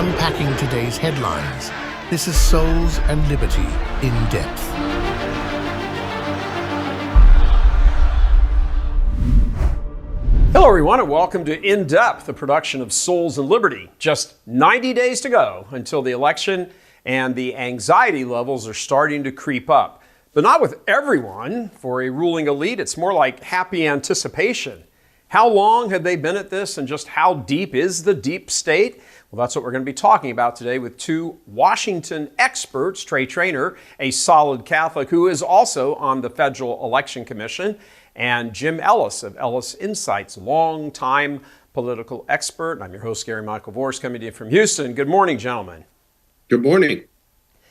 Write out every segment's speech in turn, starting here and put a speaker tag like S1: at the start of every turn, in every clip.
S1: unpacking today's headlines. This is Souls and Liberty in Depth.
S2: Hello everyone and welcome to In Depth, the production of Souls and Liberty. Just 90 days to go until the election, and the anxiety levels are starting to creep up. But not with everyone. For a ruling elite, it's more like happy anticipation. How long have they been at this, and just how deep is the deep state? Well, that's what we're going to be talking about today with two Washington experts, Trey Traynor, a solid Catholic who is also on the Federal Election Commission, and Jim Ellis of Ellis Insights, longtime political expert. I'm your host, Gary Michael Vorse, coming to you from Houston. Good morning, gentlemen.
S3: Good morning.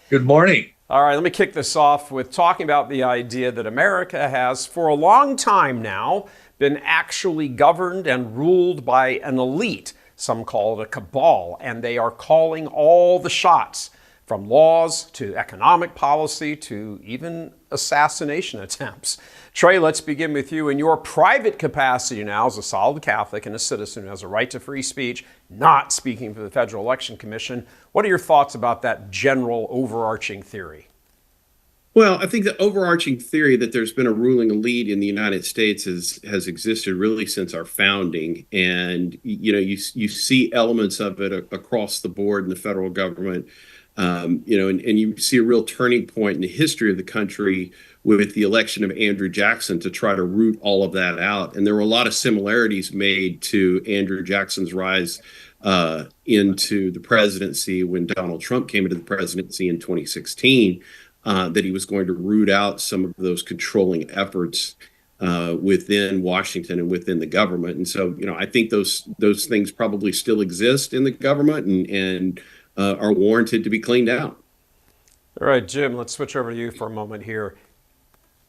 S4: Good morning.
S2: All right, let me kick this off with talking about the idea that America has, for a long time now, been actually governed and ruled by an elite. Some call it a cabal, and they are calling all the shots, from laws to economic policy to even assassination attempts. Trey, let's begin with you. In your private capacity now as a solid Catholic and a citizen who has a right to free speech, not speaking for the Federal Election Commission, what are your thoughts about that general overarching theory?
S3: Well, I think the overarching theory that there's been a ruling elite in the United States has existed really since our founding. And, you see elements of it across the board in the federal government, and you see a real turning point in the history of the country with the election of Andrew Jackson to try to root all of that out. And there were a lot of similarities made to Andrew Jackson's rise into the presidency when Donald Trump came into the presidency in 2016. That he was going to root out some of those controlling efforts within Washington and within the government. And so, I think those things probably still exist in the government and are warranted to be cleaned out.
S2: All right, Jim, let's switch over to you for a moment here.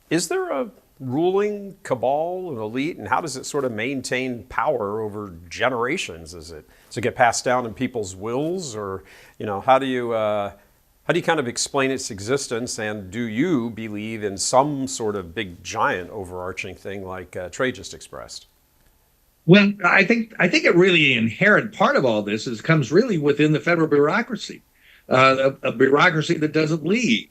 S2: Is there a ruling cabal, an elite, and how does it sort of maintain power over generations? Does it get passed down in people's wills, or, how do you kind of explain its existence, and do you believe in some sort of big, giant, overarching thing like Trey just expressed?
S4: Well, I think a really inherent part of all this comes really within the federal bureaucracy, a bureaucracy that doesn't leave.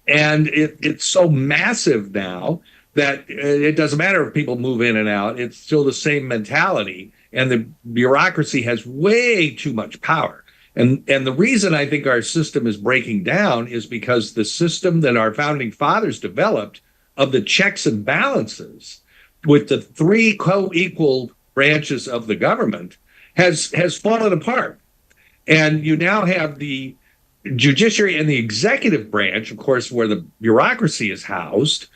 S4: And it's so massive now that it doesn't matter if people move in and out. It's still the same mentality, and the bureaucracy has way too much power. And the reason I think our system is breaking down is because the system that our founding fathers developed of the checks and balances with the three co-equal branches of the government has fallen apart. And you now have the judiciary and the executive branch, of course, where the bureaucracy is housed,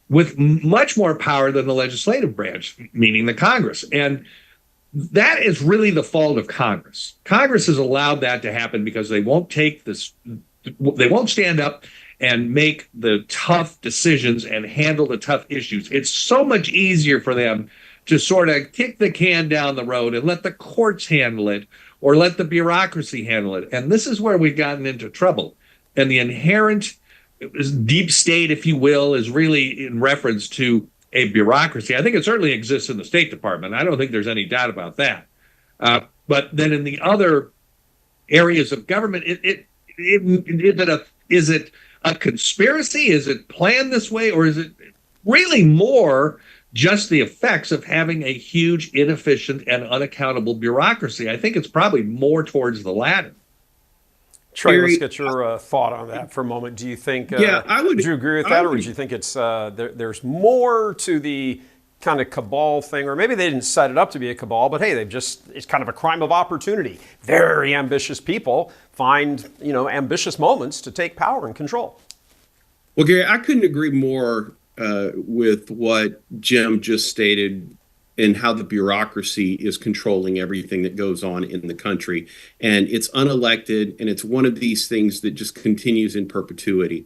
S4: with much more power than the legislative branch, meaning the Congress. And that is really the fault of Congress. Congress has allowed that to happen because they won't stand up and make the tough decisions and handle the tough issues. It's so much easier for them to sort of kick the can down the road and let the courts handle it or let the bureaucracy handle it. And this is where we've gotten into trouble. And the inherent deep state, if you will, is really in reference to a bureaucracy. I think it certainly exists in the State Department. I don't think there's any doubt about that. But then in the other areas of government, is it a conspiracy? Is it planned this way? Or is it really more just the effects of having a huge, inefficient, and unaccountable bureaucracy? I think it's probably more towards the latter.
S2: Trey, let's get your thought on that for a moment. Do you think, would you agree with that, or do you think it's there's more to the kind of cabal thing, or maybe they didn't set it up to be a cabal, but hey, it's kind of a crime of opportunity. Very ambitious people find, ambitious moments to take power and control.
S3: Well, Gary, I couldn't agree more with what Jim just stated and how the bureaucracy is controlling everything that goes on in the country. And it's unelected, and it's one of these things that just continues in perpetuity.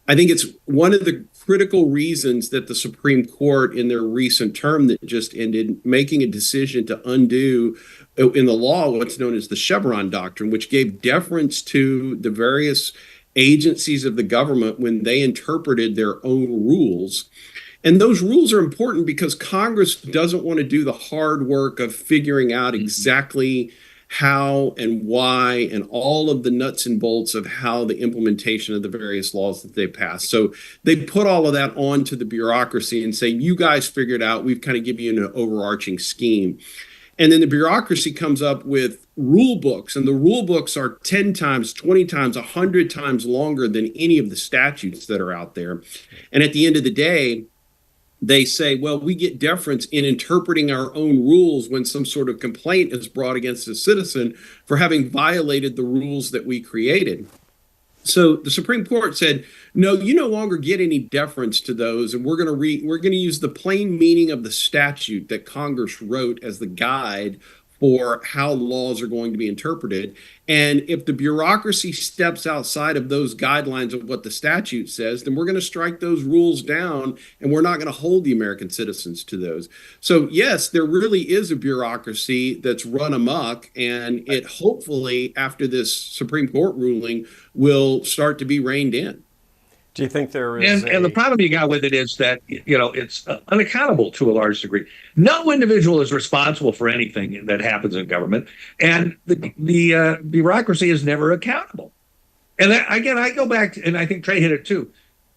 S3: I think it's one of the critical reasons that the Supreme Court, in their recent term that just ended, making a decision to undo in the law what's known as the Chevron doctrine, which gave deference to the various agencies of the government when they interpreted their own rules. And those rules are important because Congress doesn't want to do the hard work of figuring out exactly how and why and all of the nuts and bolts of how the implementation of the various laws that they pass. So they put all of that onto the bureaucracy and say, you guys figure it out. We've kind of given you an overarching scheme. And then the bureaucracy comes up with rule books, and the rule books are 10 times, 20 times, 100 times longer than any of the statutes that are out there. And at the end of the day, they say, well, we get deference in interpreting our own rules when some sort of complaint is brought against a citizen for having violated the rules that we created. So the Supreme Court said, no, you no longer get any deference to those, and we're going to use the plain meaning of the statute that Congress wrote as the guide for how laws are going to be interpreted. And if the bureaucracy steps outside of those guidelines of what the statute says, then we're going to strike those rules down, and we're not going to hold the American citizens to those. So yes, there really is a bureaucracy that's run amok, and it hopefully, after this Supreme Court ruling, will start to be reined in.
S2: Do you think there is
S4: and the problem you got with it is that, it's unaccountable to a large degree. No individual is responsible for anything that happens in government, and the bureaucracy is never accountable. And again, I go back to, and I think Trey hit it too.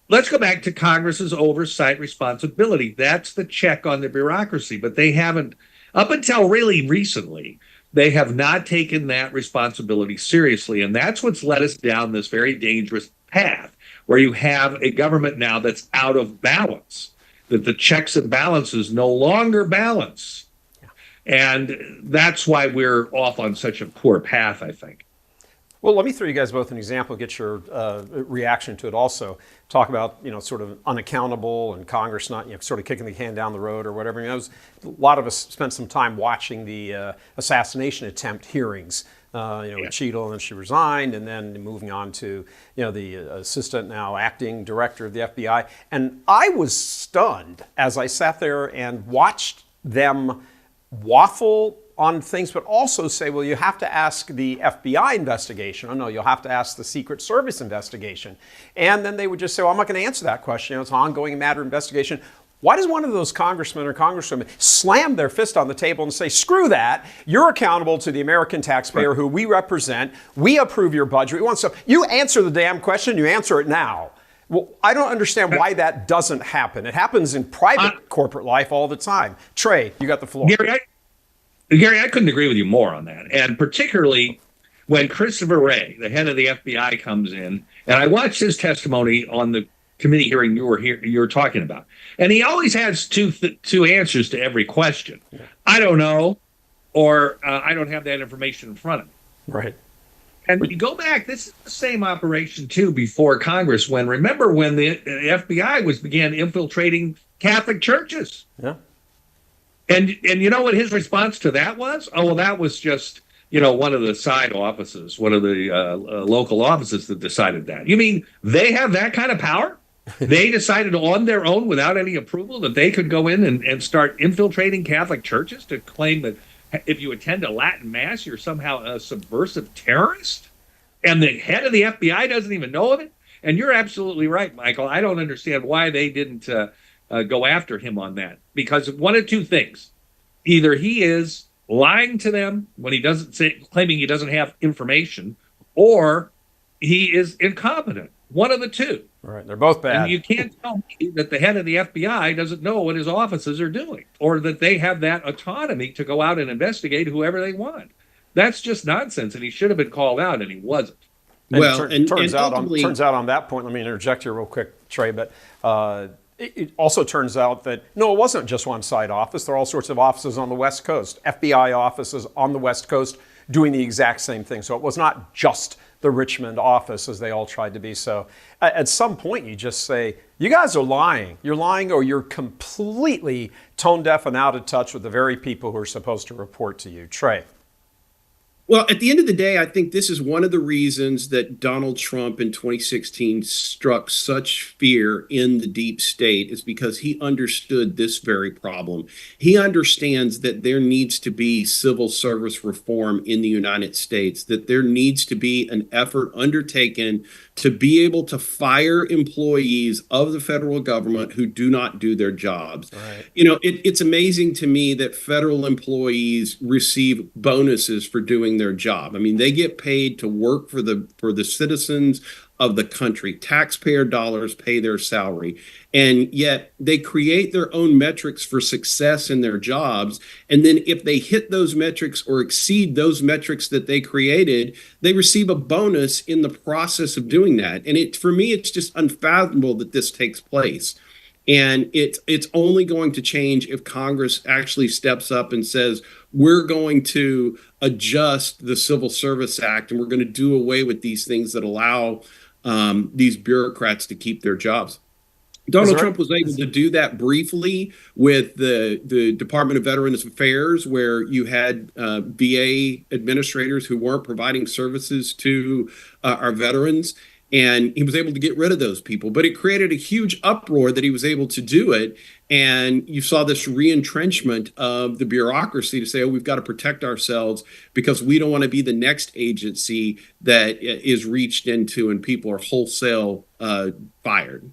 S4: Let's go back to Congress's oversight responsibility. That's the check on the bureaucracy, but they haven't, up until really recently, they have not taken that responsibility seriously. And that's what's led us down this very dangerous path, where you have a government now that's out of balance, that the checks and balances no longer balance. And that's why we're off on such a poor path, I think.
S2: Well, let me throw you guys both an example, get your reaction to it also. Talk about, sort of unaccountable and Congress not, sort of kicking the can down the road or whatever. A lot of us spent some time watching the assassination attempt hearings. With Cheadle, and then she resigned, and then moving on to, the assistant, now acting director of the FBI. And I was stunned as I sat there and watched them waffle on things, but also say, well, you have to ask the FBI investigation. Oh, no, you'll have to ask the Secret Service investigation. And then they would just say, well, I'm not going to answer that question. It's an ongoing matter of investigation. Why does one of those congressmen or congresswomen slam their fist on the table and say, screw that, you're accountable to the American taxpayer who we represent, we approve your budget, we want stuff. You answer the damn question, you answer it now. Well, I don't understand why that doesn't happen. It happens in private corporate life all the time. Trey, you got the floor.
S4: Gary, I couldn't agree with you more on that. And particularly when Christopher Wray, the head of the FBI, comes in, and I watched his testimony on the committee hearing you were talking about. And he always has two answers to every question. Yeah. I don't know, or I don't have that information in front of me.
S2: Right.
S4: And you go back, this is the same operation too before Congress. Remember when the FBI began infiltrating Catholic churches?
S2: Yeah.
S4: And you know what his response to that was? Oh, well, that was just one of the side offices, one of the local offices that decided that. You mean they have that kind of power? They decided on their own without any approval that they could go in and start infiltrating Catholic churches to claim that if you attend a Latin Mass, you're somehow a subversive terrorist? And the head of the FBI doesn't even know of it? And you're absolutely right, Michael. I don't understand why they didn't go after him on that. Because one of two things. Either he is lying to them when he doesn't claiming he doesn't have information, or he is incompetent. One of the two.
S2: Right, they're both bad.
S4: And you can't tell me that the head of the FBI doesn't know what his offices are doing, or that they have that autonomy to go out and investigate whoever they want. That's just nonsense, and he should have been called out, and he wasn't.
S2: And turns out on that point, let me interject here real quick, Trey, but it also turns out that, no, it wasn't just one side office. There are all sorts of offices on the West Coast, FBI offices on the West Coast doing the exact same thing. So it was not just the Richmond office as they all tried to be. So at some point you just say, you guys are lying. You're lying, or you're completely tone deaf and out of touch with the very people who are supposed to report to you. Trey.
S3: Well, at the end of the day, I think this is one of the reasons that Donald Trump in 2016 struck such fear in the deep state, is because he understood this very problem. He understands that there needs to be civil service reform in the United States, that there needs to be an effort undertaken to be able to fire employees of the federal government who do not do their jobs. Right. It's amazing to me that federal employees receive bonuses for doing their job. I mean, they get paid to work for the citizens of the country. Taxpayer dollars pay their salary. And yet they create their own metrics for success in their jobs. And then if they hit those metrics or exceed those metrics that they created, they receive a bonus in the process of doing that. And for me, it's just unfathomable that this takes place. And it's only going to change if Congress actually steps up and says, we're going to adjust the Civil Service Act and we're going to do away with these things that allow these bureaucrats to keep their jobs. Donald Trump was able to do that briefly with the Department of Veterans Affairs, where you had VA administrators who weren't providing services to our veterans. And he was able to get rid of those people. But it created a huge uproar that he was able to do it. And you saw this re-entrenchment of the bureaucracy to say, oh, we've got to protect ourselves because we don't want to be the next agency that is reached into and people are wholesale fired.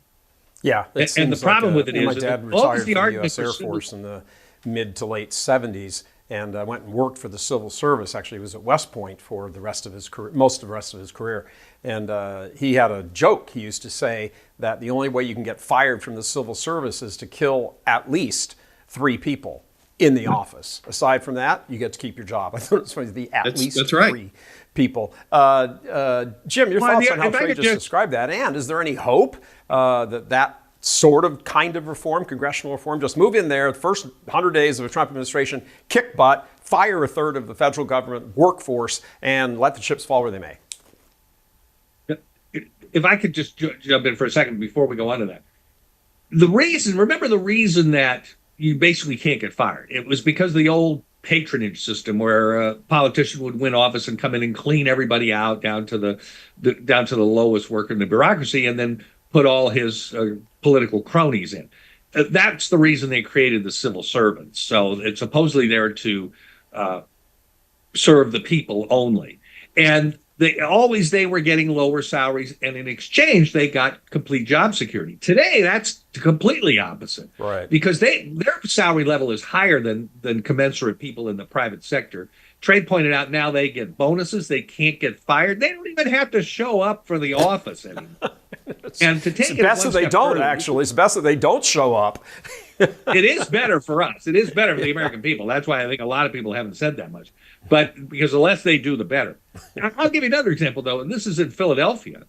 S2: Yeah.
S4: And the problem with it is
S2: my dad retired from the U.S. Air Force in the mid to late 70s. And went and worked for the civil service. Actually, he was at West Point for the rest of his career, most of the rest of his career. And he had a joke. He used to say that the only way you can get fired from the civil service is to kill at least 3 people in the office. Aside from that, you get to keep your job. I thought it was funny, that's least
S3: right.
S2: 3 people. Jim, your thoughts on how Trey just described that? And is there any hope that sort of kind of reform, congressional reform, just move in there the first 100 days of the Trump administration, kick butt, fire a third of the federal government workforce, and let the chips fall where they may?
S4: If I could just jump in for a second before we go on to that. Remember the reason that you basically can't get fired. It was because of the old patronage system where a politician would win office and come in and clean everybody out down to the lowest worker in the bureaucracy and then put all his political cronies in. That's the reason they created the civil servants. So it's supposedly there to serve the people only. And they were getting lower salaries, and in exchange, they got complete job security. Today, that's completely opposite.
S2: Right.
S4: Because their salary level is higher than commensurate people in the private sector. Trey pointed out now they get bonuses. They can't get fired. They don't even have to show up for the office anymore. And to take
S2: it's best that they don't, actually. It's best that they don't show up.
S4: It is better for us. It is better for the American people. That's why I think a lot of people haven't said that much. But because the less they do, the better. I'll give you another example, though, and this is in Philadelphia.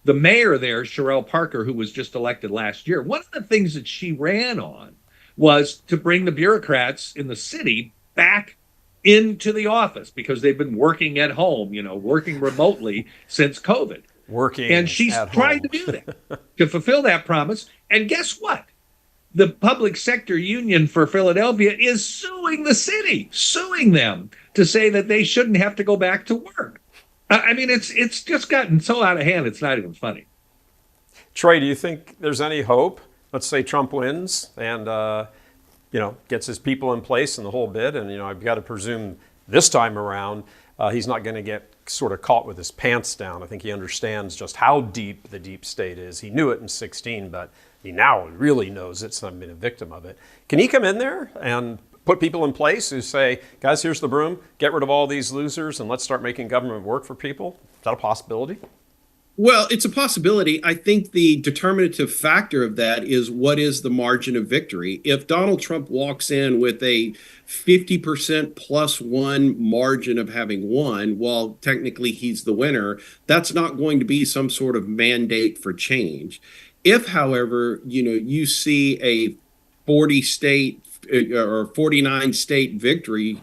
S4: The mayor there, Sherelle Parker, who was just elected last year, one of the things that she ran on was to bring the bureaucrats in the city back into the office because they've been working at home, working remotely since COVID. And she's trying to do that, to fulfill that promise. And guess what? The public sector union for Philadelphia is suing the city, suing them to say that they shouldn't have to go back to work. I mean, it's just gotten so out of hand, it's not even funny.
S2: Trey, do you think there's any hope? Let's say Trump wins and, gets his people in place and the whole bit. And, I've got to presume this time around, he's not going to get sort of caught with his pants down. I think he understands just how deep the deep state is. He knew it in 2016, but he now really knows it, so I've been a victim of it. Can he come in there and put people in place who say, guys, here's the broom, get rid of all these losers, and let's start making government work for people? Is that a possibility?
S3: Well, it's a possibility. I think the determinative factor of that is what is the margin of victory. If Donald Trump walks in with a 50% plus one margin of having won, while technically he's the winner, that's not going to be some sort of mandate for change. If, however, you see a 40 state or 49 state victory,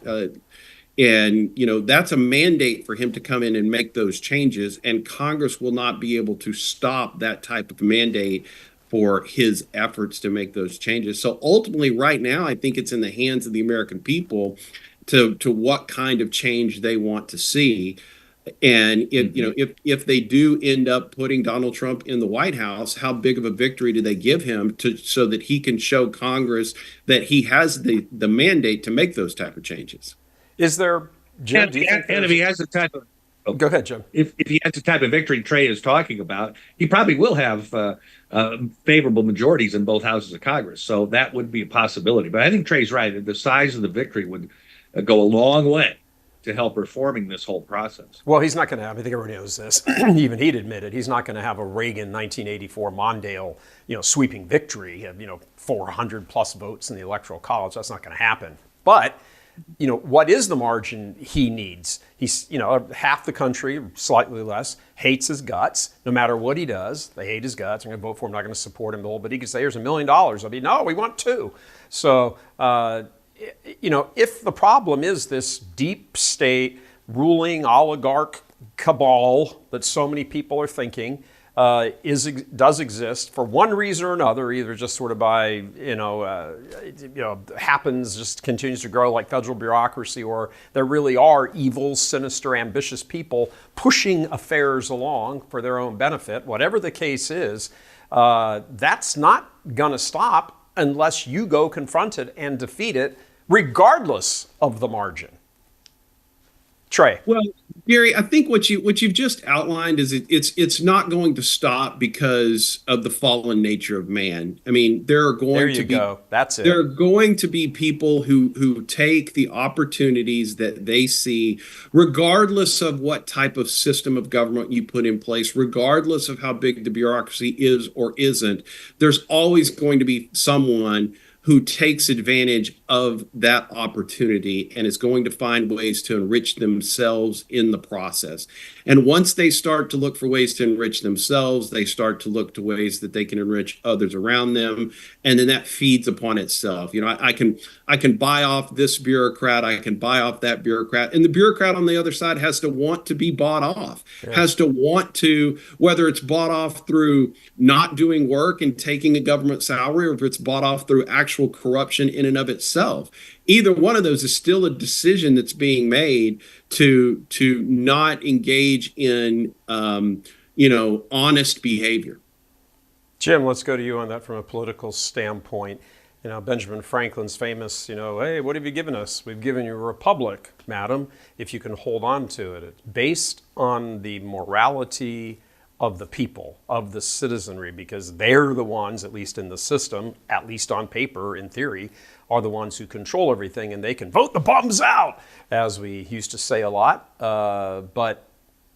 S3: and, that's a mandate for him to come in and make those changes. And Congress will not be able to stop that type of mandate for his efforts to make those changes. So ultimately, right now, I think it's in the hands of the American people to what kind of change they want to see. And if they do end up putting Donald Trump in the White House, how big of a victory do they give him so that he can show Congress that he has the mandate to make those type of changes?
S2: Is there, Jim?
S4: And if he has the type of
S2: go ahead, Jim.
S4: If he has the type of victory Trey is talking about, he probably will have favorable majorities in both houses of Congress. So that would be a possibility. But I think Trey's right. The size of the victory would go a long way to help reforming this whole process.
S2: Well, he's not going to have, I think everyone knows this, even he'd admit it, he's not going to have a Reagan 1984 Mondale, sweeping victory of, 400 plus votes in the Electoral College. That's not going to happen. But, what is the margin he needs? He's, half the country, slightly less, hates his guts. No matter what he does, they hate his guts. I'm going to vote for him, not going to support him. But he could say, here's $1 million. I'll be, no, we want two. So, if the problem is this deep state ruling oligarch cabal that so many people are thinking does exist for one reason or another, either just sort of by happens, just continues to grow like federal bureaucracy, or there really are evil, sinister, ambitious people pushing affairs along for their own benefit. Whatever the case is, that's not going to stop unless you go confront it and defeat it, regardless of the margin. Trey.
S3: Well, Gary, I think what you've just outlined is it's not going to stop because of the fallen nature of man. I mean, there are going to be
S2: That's it.
S3: There are going to be people who take the opportunities that they see, regardless of what type of system of government you put in place, regardless of how big the bureaucracy is or isn't. There's always going to be someone who takes advantage of that opportunity and is going to find ways to enrich themselves in the process. And once they start to look for ways to enrich themselves, they start to look to ways that they can enrich others around them. And then that feeds upon itself. I can buy off this bureaucrat, I can buy off that bureaucrat. And the bureaucrat on the other side has to want to be bought off, has to want to, whether it's bought off through not doing work and taking a government salary, or if it's bought off through actual corruption in and of itself. Either one of those is still a decision that's being made to not engage in honest behavior.
S2: Jim, let's go to you on that from a political standpoint. Benjamin Franklin's famous, hey, what have you given us? We've given you a republic, madam, if you can hold on to it. It's based on the morality of the people, of the citizenry, because they're the ones, at least in the system, at least on paper, in theory, are the ones who control everything, and they can vote the bums out, as we used to say a lot. But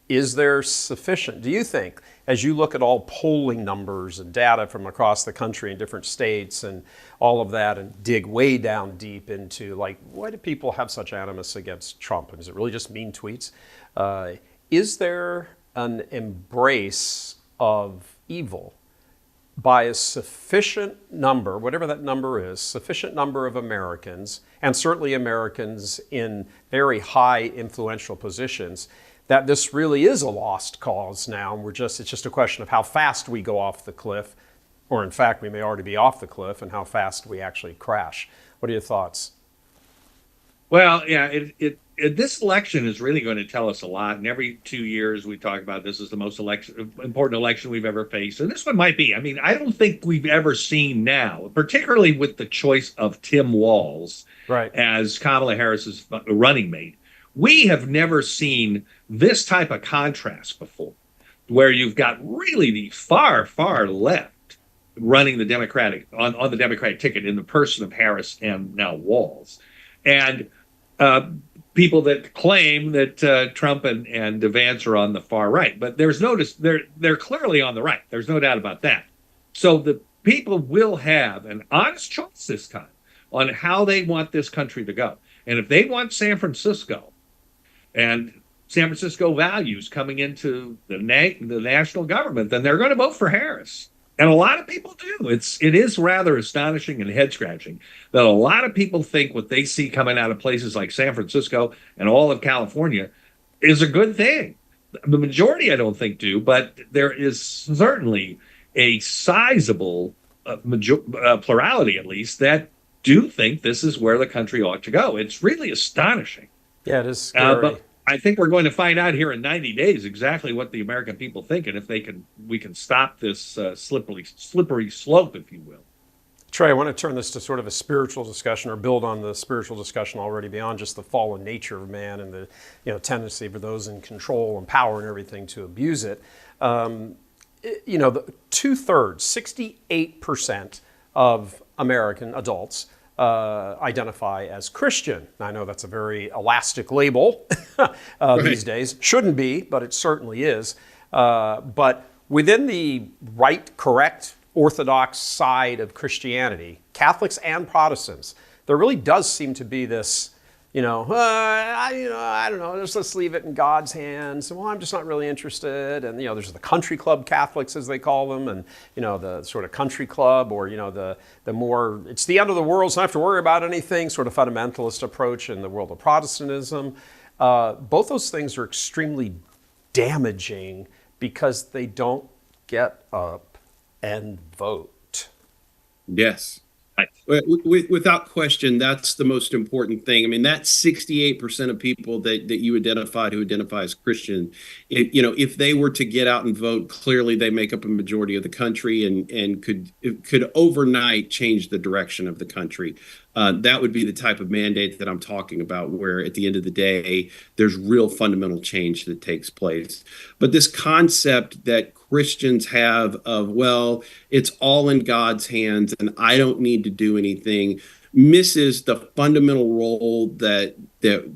S2: is there sufficient, do you think, as you look at all polling numbers and data from across the country in different states and all of that, and dig way down deep into, why do people have such animus against Trump? And is it really just mean tweets? Is there an embrace of evil by a sufficient number, whatever that number is, sufficient number of Americans, and certainly Americans in very high influential positions, that this really is a lost cause now, and it's just a question of how fast we go off the cliff, or in fact, we may already be off the cliff, and how fast we actually crash. What are your thoughts?
S4: Well, yeah, this election is really going to tell us a lot. And every 2 years we talk about this is the most important election we've ever faced. And this one might be. I mean, I don't think we've ever seen now, particularly with the choice of Tim Walz as Kamala Harris's running mate. We have never seen this type of contrast before, where you've got really the far, far left running the Democratic on the Democratic ticket in the person of Harris and now Walz. And people that claim that Trump and Vance are on the far right, but they're clearly on the right. There's no doubt about that. So the people will have an honest choice this time on how they want this country to go. And if they want San Francisco and San Francisco values coming into the national government, then they're going to vote for Harris. And a lot of people do. It is rather astonishing and head-scratching that a lot of people think what they see coming out of places like San Francisco and all of California is a good thing. The majority, I don't think, do, but there is certainly a sizable plurality, at least, that do think this is where the country ought to go. It's really astonishing.
S2: Yeah, it is scary.
S4: But I think we're going to find out here in 90 days exactly what the American people think, and if we can stop this slippery slope, if you will.
S2: Trey, I want to turn this to sort of a spiritual discussion, or build on the spiritual discussion already, beyond just the fallen nature of man and the tendency for those in control and power and everything to abuse it. The 2/3, 68% of American adults identify as Christian. I know that's a very elastic label these days. Shouldn't be, but it certainly is. But within the right, correct, orthodox side of Christianity, Catholics and Protestants, there really does seem to be this, I don't know, let's leave it in God's hands. Well, I'm just not really interested. And, there's the country club Catholics, as they call them, and, the sort of country club, or, the more, it's the end of the world, so I don't have to worry about anything, sort of fundamentalist approach in the world of Protestantism. Both those things are extremely damaging because they don't get up and vote.
S3: Yes. Without question, that's the most important thing. I mean, that 68% of people that you identified who identify as Christian, if they were to get out and vote, clearly they make up a majority of the country and could overnight change the direction of the country. That would be the type of mandate that I'm talking about, where at the end of the day, there's real fundamental change that takes place. But this concept that Christians have of, well, it's all in God's hands and I don't need to do anything, misses the fundamental role that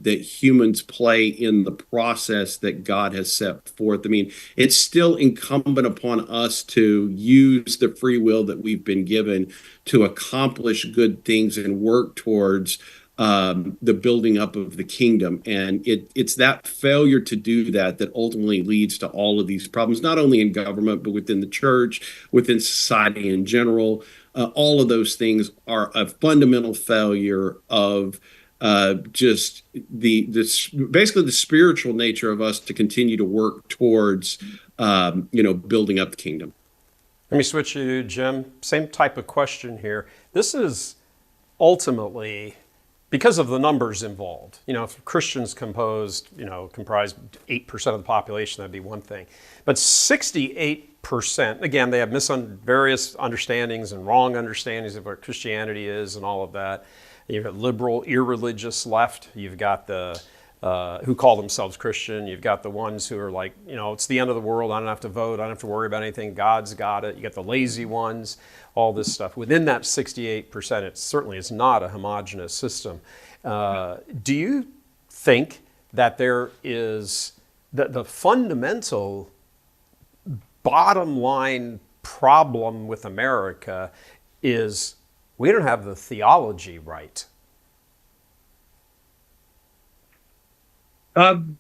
S3: humans play in the process that God has set forth. I mean, it's still incumbent upon us to use the free will that we've been given to accomplish good things and work towards the building up of the kingdom. And it's that failure to do that ultimately leads to all of these problems, not only in government, but within the church, within society in general. All of those things are a fundamental failure of just basically the spiritual nature of us to continue to work towards, building up the kingdom.
S2: Let me switch you, Jim. Same type of question here. This is ultimately because of the numbers involved. If Christians comprise 8% of the population, that'd be one thing. But 68%, again, they have various understandings and wrong understandings of what Christianity is and all of that. You've got liberal, irreligious left. You've got the who call themselves Christian. You've got the ones who are like, it's the end of the world. I don't have to vote. I don't have to worry about anything. God's got it. You got the lazy ones, all this stuff. Within that 68%, it certainly is not a homogenous system. Do you think that there is the fundamental bottom line problem with America is we don't have the theology right?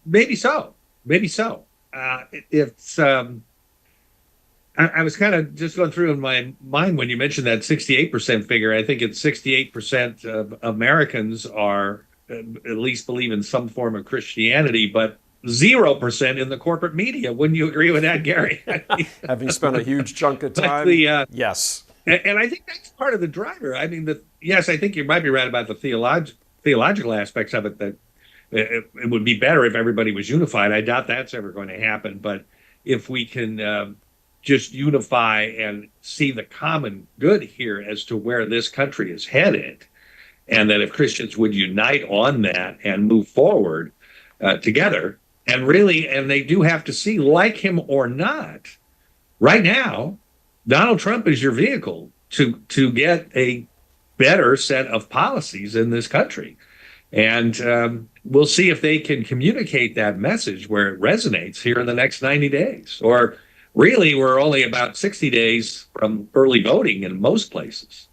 S4: Maybe so. I was kind of just going through in my mind when you mentioned that 68% figure. I think it's 68% of Americans are at least believe in some form of Christianity, but 0% in the corporate media. Wouldn't you agree with that, Gary?
S2: Having spent a huge chunk of time, yes.
S4: And I think that's part of the driver. I mean, yes, I think you might be right about the theological aspects of it, that it would be better if everybody was unified. I doubt that's ever going to happen. But if we can just unify and see the common good here as to where this country is headed, and that if Christians would unite on that and move forward together, and they do have to see, like him or not, right now, Donald Trump is your vehicle to get a better set of policies in this country. And we'll see if they can communicate that message where it resonates here in the next 90 days. Or really, we're only about 60 days from early voting in most places.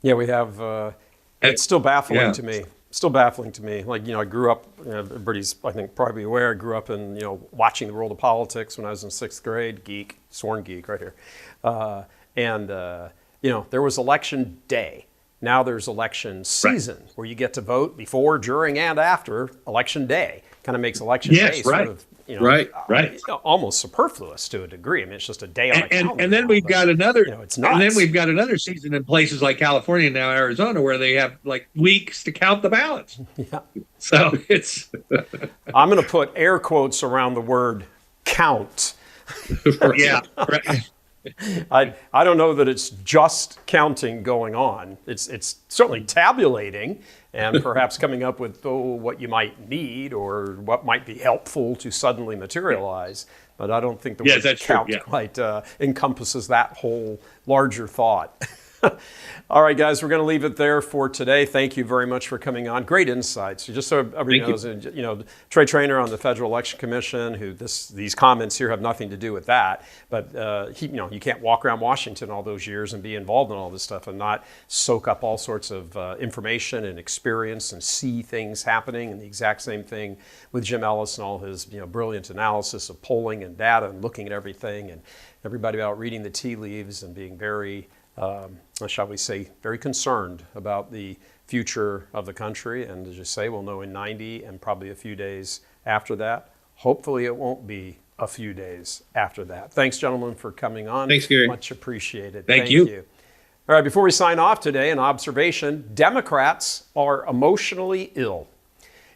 S2: Yeah, we have, it's still baffling to me. Still baffling to me. Like, I grew up, everybody's, I think, probably aware, I grew up in, watching the world of politics when I was in 6th grade, geek, sworn geek right here. There was election day. Now there's election season, where you get to vote before, during, and after election day. Kind of makes election day sort of, almost superfluous to a degree. I mean, it's just a day on a calendar.
S4: And then we've got another.
S2: It's nuts.
S4: And then we've got another season in places like California, now Arizona, where they have like weeks to count the ballots.
S2: Yeah.
S4: So it's.
S2: I'm going to put air quotes around the word count.
S4: Yeah. Right.
S2: I don't know that it's just counting going on. It's certainly tabulating and perhaps coming up with what you might need or what might be helpful to suddenly materialize. But I don't think the word count quite encompasses that whole larger thought. All right, guys, we're going to leave it there for today. Thank you very much for coming on. Great insights. Just so everybody knows, Trey Traynor on the Federal Election Commission, these comments here have nothing to do with that. But you can't walk around Washington all those years and be involved in all this stuff and not soak up all sorts of information and experience and see things happening. And the exact same thing with Jim Ellis and all his brilliant analysis of polling and data and looking at everything, and everybody about reading the tea leaves and being very shall we say, very concerned about the future of the country. And as you say, we'll know in 90 and probably a few days after that. Hopefully it won't be a few days after that. Thanks, gentlemen, for coming on.
S3: Thanks, Gary.
S2: Much appreciated.
S4: Thank you.
S2: All right, before we sign off today, an observation. Democrats are emotionally ill.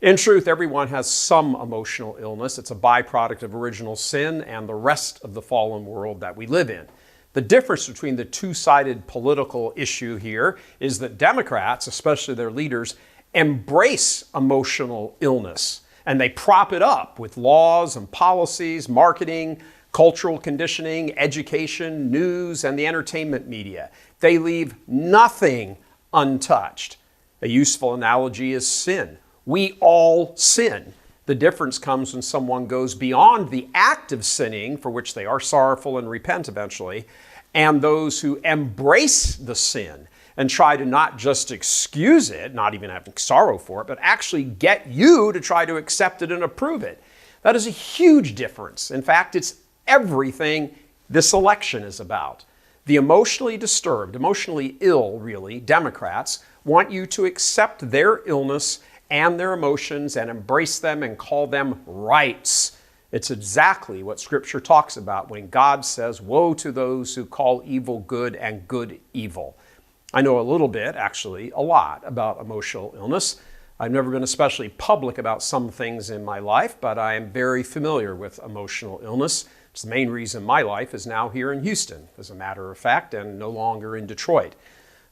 S2: In truth, everyone has some emotional illness. It's a byproduct of original sin and the rest of the fallen world that we live in. The difference between the two-sided political issue here is that Democrats, especially their leaders, embrace emotional illness, and they prop it up with laws and policies, marketing, cultural conditioning, education, news, and the entertainment media. They leave nothing untouched. A useful analogy is sin. We all sin. The difference comes when someone goes beyond the act of sinning, for which they are sorrowful and repent eventually, and those who embrace the sin and try to not just excuse it, not even having sorrow for it, but actually get you to try to accept it and approve it. That is a huge difference. In fact, it's everything this election is about. The emotionally disturbed, emotionally ill, really, Democrats want you to accept their illness and their emotions and embrace them and call them rights. It's exactly what Scripture talks about when God says, woe to those who call evil good and good evil. I know a little bit, actually, a lot about emotional illness. I've never been especially public about some things in my life, but I am very familiar with emotional illness. It's the main reason my life is now here in Houston, as a matter of fact, and no longer in Detroit.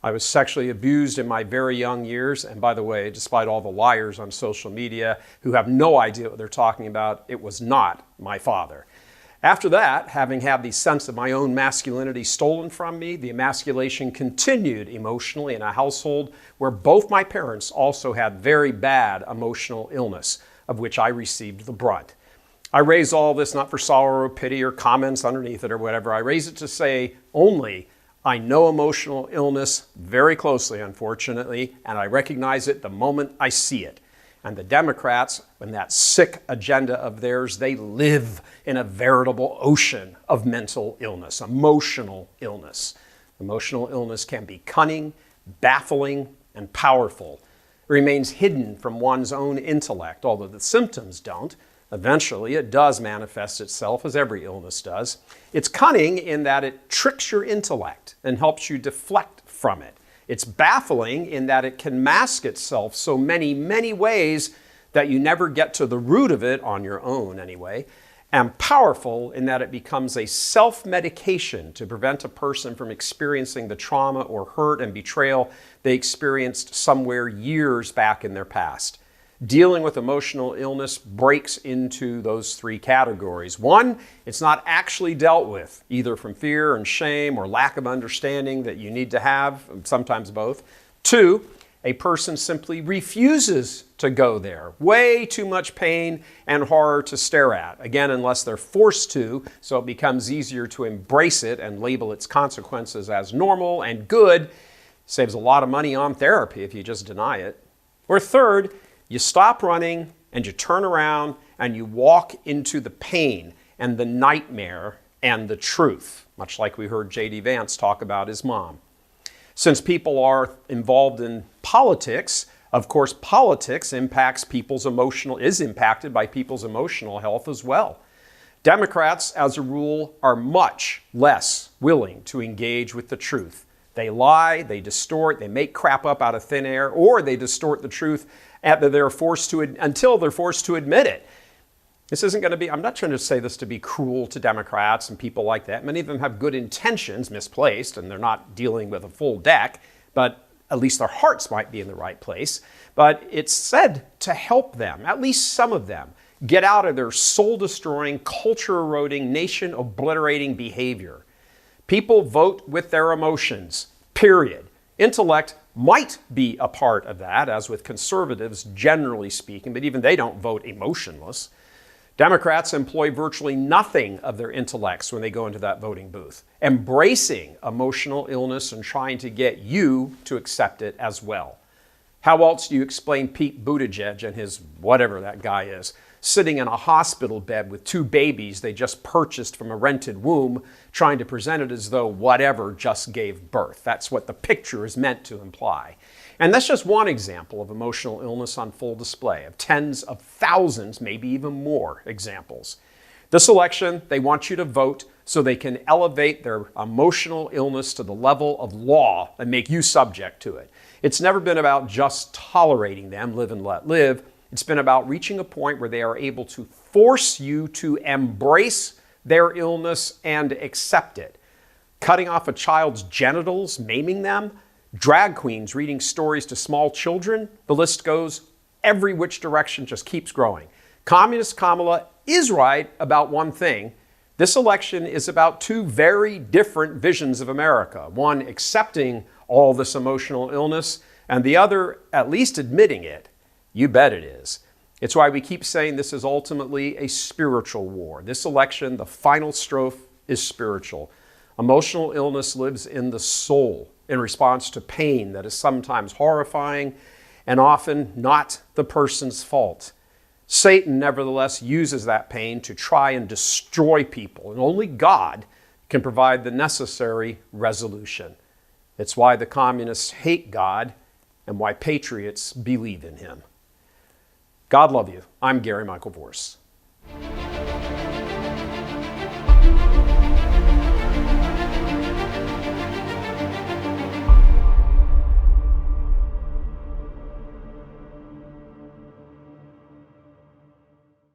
S2: I was sexually abused in my very young years, and by the way, despite all the liars on social media who have no idea what they're talking about, it was not my father. After that, having had the sense of my own masculinity stolen from me, the emasculation continued emotionally in a household where both my parents also had very bad emotional illness, of which I received the brunt. I raise all this not for sorrow or pity or comments underneath it or whatever. I raise it to say only I know emotional illness very closely, unfortunately, and I recognize it the moment I see it. And the Democrats, in that sick agenda of theirs, they live in a veritable ocean of mental illness, emotional illness. Emotional illness can be cunning, baffling, and powerful. It remains hidden from one's own intellect, although the symptoms don't. Eventually, it does manifest itself, as every illness does. It's cunning in that it tricks your intellect and helps you deflect from it. It's baffling in that it can mask itself so many, many ways that you never get to the root of it on your own anyway. And powerful in that it becomes a self-medication to prevent a person from experiencing the trauma or hurt and betrayal they experienced somewhere years back in their past. Dealing with emotional illness breaks into those three categories. One, it's not actually dealt with, either from fear and shame or lack of understanding that you need to have, sometimes both. Two, a person simply refuses to go there. Way too much pain and horror to stare at. Again, unless they're forced to, so it becomes easier to embrace it and label its consequences as normal and good. Saves a lot of money on therapy if you just deny it. Or third, you stop running and you turn around and you walk into the pain and the nightmare and the truth, much like we heard J.D. Vance talk about his mom. Since people are involved in politics, of course, politics is impacted by people's emotional health as well. Democrats, as a rule, are much less willing to engage with the truth. They lie, they distort, they make crap up out of thin air, or they distort the truth until they're forced to admit it. This isn't going to be, I'm not trying to say this to be cruel to Democrats and people like that. Many of them have good intentions, misplaced, and they're not dealing with a full deck, but at least their hearts might be in the right place. But it's said to help them, at least some of them, get out of their soul-destroying, culture-eroding, nation-obliterating behavior. People vote with their emotions, period. Intellect might be a part of that, as with conservatives, generally speaking, but even they don't vote emotionless. Democrats employ virtually nothing of their intellects when they go into that voting booth, embracing emotional illness and trying to get you to accept it as well. How else do you explain Pete Buttigieg and his whatever that guy is, sitting in a hospital bed with 2 babies they just purchased from a rented womb, trying to present it as though whatever just gave birth? That's what the picture is meant to imply. And that's just one example of emotional illness on full display, of tens of thousands, maybe even more examples. This election, they want you to vote so they can elevate their emotional illness to the level of law and make you subject to it. It's never been about just tolerating them, live and let live. It's been about reaching a point where they are able to force you to embrace their illness and accept it. Cutting off a child's genitals, maiming them, drag queens reading stories to small children, the list goes every which direction, just keeps growing. Communist Kamala is right about one thing. This election is about 2 very different visions of America. One accepting all this emotional illness, and the other at least admitting it. You bet it is. It's why we keep saying this is ultimately a spiritual war. This election, the final strophe, is spiritual. Emotional illness lives in the soul in response to pain that is sometimes horrifying and often not the person's fault. Satan, nevertheless, uses that pain to try and destroy people, and only God can provide the necessary resolution. It's why the communists hate God and why patriots believe in him. God love you. I'm Gary Michael Vorse.